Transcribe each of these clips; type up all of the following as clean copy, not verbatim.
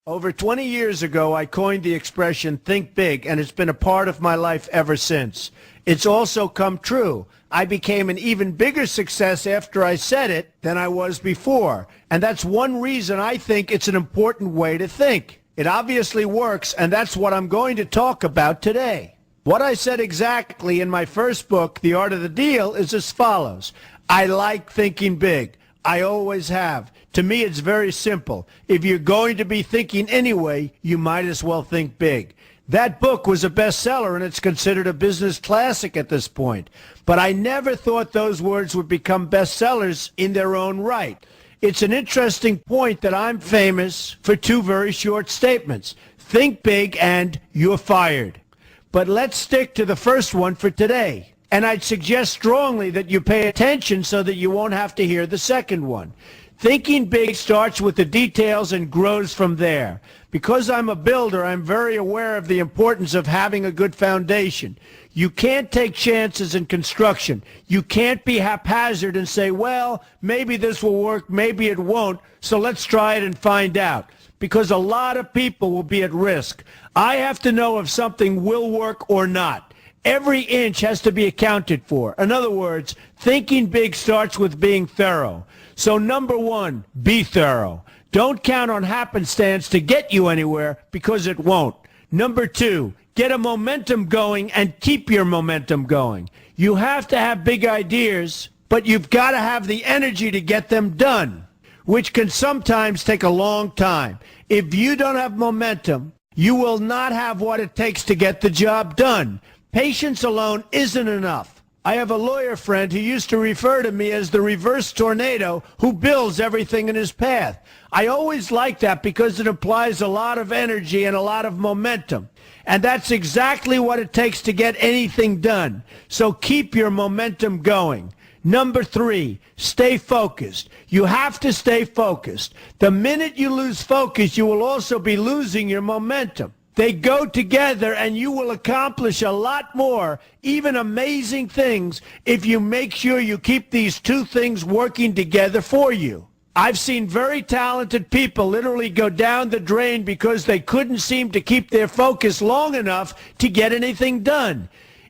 Over 20 years ago, I coined the expression think big, and it's been a part of my life ever since. It's also come true. I became an even bigger success after I said it than I was before. And that's one reason I think it's an important way to think. It obviously works, and that's what I'm going to talk about today. What I said exactly in my first book, The Art of the Deal, is as follows. I like thinking big. I always have. To me, it's very simple. If you're going to be thinking anyway, you might as well think big. That book was a bestseller, and it's considered a business classic at this point. But I never thought those words would become bestsellers in their own right. It's an interesting point that I'm famous for two very short statements. Think big and you're fired. But let's stick to the first one for today. And I'd suggest strongly that you pay attention so that you won't have to hear the second one. Thinking big starts with the details and grows from there. Because I'm a builder, I'm very aware of the importance of having a good foundation. You can't take chances in construction. You can't be haphazard and say, well, maybe this will work, maybe it won't, so let's try it and find out. Because a lot of people will be at risk. I have to know if something will work or not. Every inch has to be accounted for. In other words, thinking big starts with being thorough. So number one, be thorough. Don't count on happenstance to get you anywhere, because it won't. Number two, get a momentum going and keep your momentum going. You have to have big ideas, but you've got to have the energy to get them done, which can sometimes take a long time. If you don't have momentum, you will not have what it takes to get the job done. Patience alone isn't enough. I have a lawyer friend who used to refer to me as the reverse tornado who builds everything in his path. I always like that because it implies a lot of energy and a lot of momentum. And that's exactly what it takes to get anything done. So keep your momentum going. Number three, stay focused. You have to stay focused. The minute you lose focus, you will also be losing your momentum. They go together, and you will accomplish a lot more, even amazing things, if you make sure you keep these two things working together for you. I've seen very talented people literally go down the drain because they couldn't seem to keep their focus long enough to get anything done.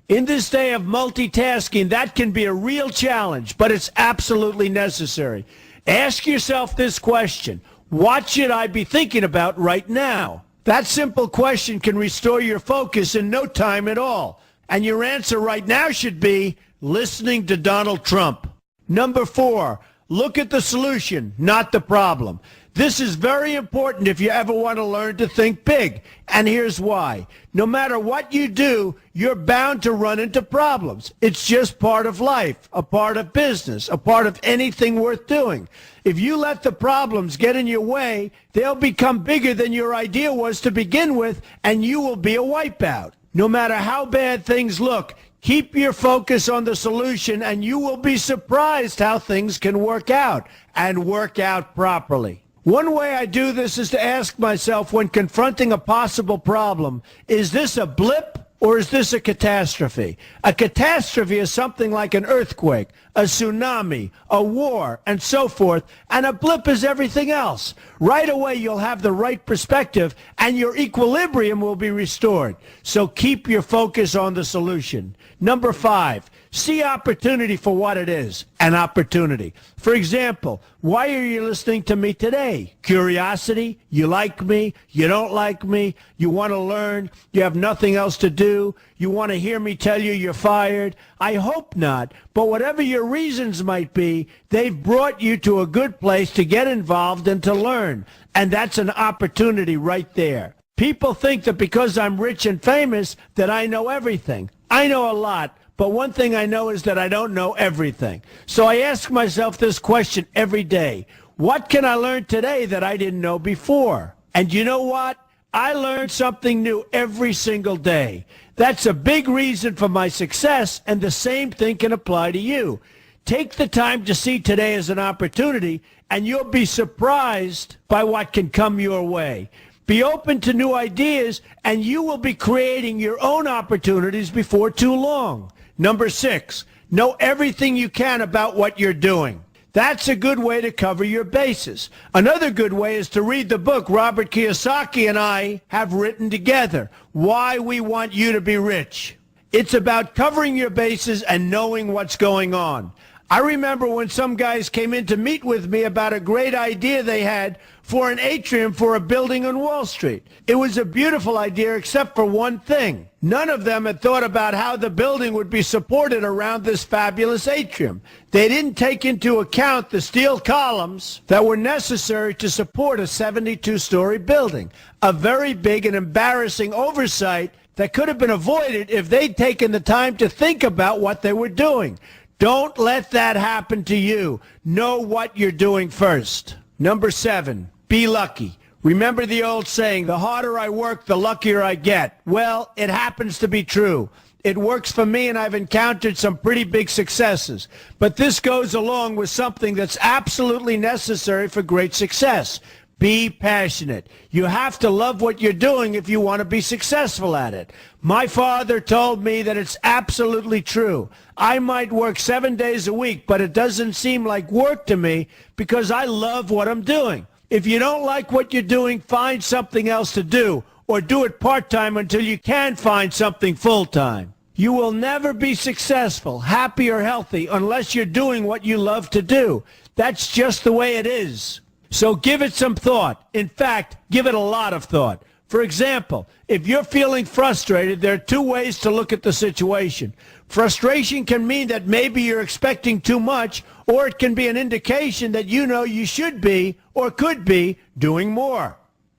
In this day of multitasking, that can be a real challenge, but it's absolutely necessary. Ask yourself this question: what should I be thinking about right now? That simple question can restore your focus in no time at all. And your answer right now should be listening to Donald Trump. Number four, look at the solution, not the problem. This is very important if you ever want to learn to think big. And here's why. No matter what you do, you're bound to run into problems. It's just part of life, a part of business, a part of anything worth doing. If you let the problems get in your way, they'll become bigger than your idea was to begin with, and you will be a wipeout. No matter how bad things look, keep your focus on the solution, and you will be surprised how things can work out, and work out properly. One way I do this is to ask myself when confronting a possible problem, is this a blip or is this a catastrophe? A catastrophe is something like an earthquake, a tsunami, a war, and so forth, and a blip is everything else. Right away you'll have the right perspective and your equilibrium will be restored. So keep your focus on the solution. Number five, see opportunity for what it is, an opportunity. For example, why are you listening to me today? Curiosity? You like me? You don't like me? You want to learn? You have nothing else to do? You want to hear me tell you you're fired? I hope not, but whatever your reasons might be, they've brought you to a good place to get involved and to learn, and that's an opportunity right there. People think that because I'm rich and famous that I know everything. I know a lot. But one thing I know is that I don't know everything. So I ask myself this question every day. What can I learn today that I didn't know before? And you know what? I learn something new every single day. That's a big reason for my success, and the same thing can apply to you. Take the time to see today as an opportunity, and you'll be surprised by what can come your way. Be open to new ideas, and you will be creating your own opportunities before too long. Number six, know everything you can about what you're doing. That's a good way to cover your bases. Another good way is to read the book Robert Kiyosaki and I have written together, Why We Want You to Be Rich. It's about covering your bases and knowing what's going on. I remember when some guys came in to meet with me about a great idea they had for an atrium for a building on Wall Street. It was a beautiful idea except for one thing. None of them had thought about how the building would be supported around this fabulous atrium. They didn't take into account the steel columns that were necessary to support a 72-story building. A very big and embarrassing oversight that could have been avoided if they'd taken the time to think about what they were doing. Don't let that happen to you. Know what you're doing first. Number 7, be lucky. Remember the old saying, the harder I work, the luckier I get. Well, it happens to be true. It works for me, and I've encountered some pretty big successes. But this goes along with something that's absolutely necessary for great success. Be passionate. You have to love what you're doing if you want to be successful at it. My father told me that it's absolutely true. I might work 7 days a week, but it doesn't seem like work to me because I love what I'm doing. If you don't like what you're doing, find something else to do, or do it part-time until you can find something full-time. You will never be successful, happy, or healthy unless you're doing what you love to do. That's just the way it is. So give it some thought. In fact, give it a lot of thought. For example, if you're feeling frustrated, there are 2 ways to look at the situation. Frustration can mean that maybe you're expecting too much, or it can be an indication that you know you should be, or could be, doing more.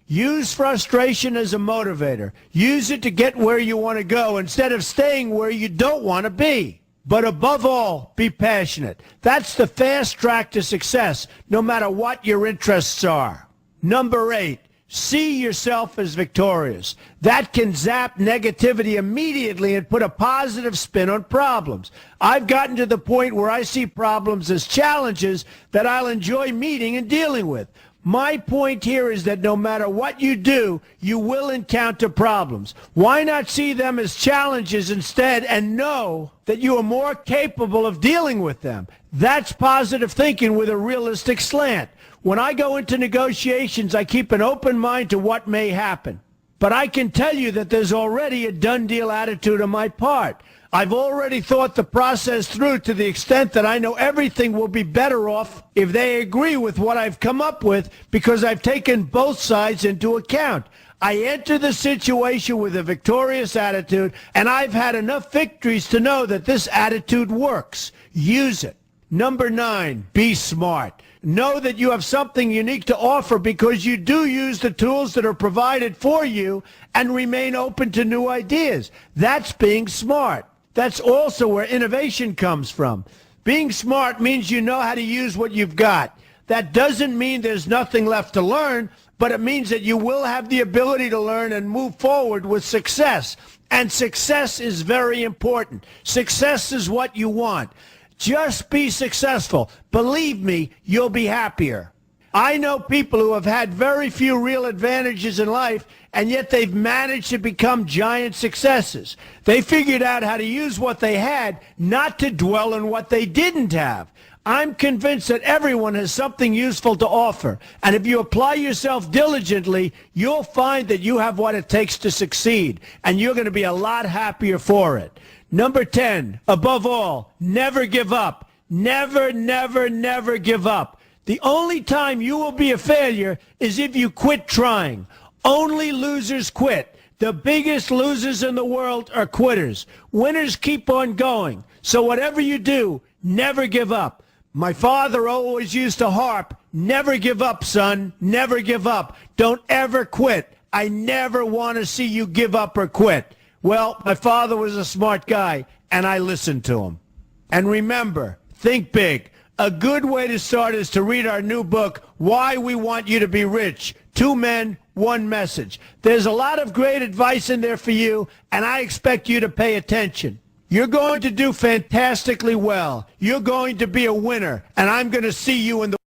Use frustration as a motivator. Use it to get where you want to go instead of staying where you don't want to be. But above all, be passionate. That's the fast track to success, no matter what your interests are. Number 8, see yourself as victorious. That can zap negativity immediately and put a positive spin on problems. I've gotten to the point where I see problems as challenges that I'll enjoy meeting and dealing with. My point here is that no matter what you do, you will encounter problems. Why not see them as challenges instead and know that you are more capable of dealing with them? That's positive thinking with a realistic slant. When I go into negotiations, I keep an open mind to what may happen. But I can tell you that there's already a done deal attitude on my part. I've already thought the process through to the extent that I know everything will be better off if they agree with what I've come up with because I've taken both sides into account. I enter the situation with a victorious attitude, and I've had enough victories to know that this attitude works. Use it. Number 9, be smart. Know that you have something unique to offer because you do use the tools that are provided for you and remain open to new ideas. That's being smart. That's also where innovation comes from. Being smart means you know how to use what you've got. That doesn't mean there's nothing left to learn, but it means that you will have the ability to learn and move forward with success. And success is very important. Success is what you want. Just be successful. Believe me, you'll be happier. I know people who have had very few real advantages in life, and yet they've managed to become giant successes. They figured out how to use what they had, not to dwell on what they didn't have. I'm convinced that everyone has something useful to offer, and if you apply yourself diligently, you'll find that you have what it takes to succeed, and you're going to be a lot happier for it. Number 10, above all, never give up. Never, never, never give up. The only time you will be a failure is if you quit trying. Only losers quit. The biggest losers in the world are quitters. Winners keep on going. So whatever you do, never give up. My father always used to harp, never give up, son, never give up. Don't ever quit. I never want to see you give up or quit. Well, my father was a smart guy, and I listened to him. And remember, think big. A good way to start is to read our new book, Why We Want You to Be Rich. 2 men, 1 message. There's a lot of great advice in there for you, and I expect you to pay attention. You're going to do fantastically well. You're going to be a winner, and I'm going to see you in the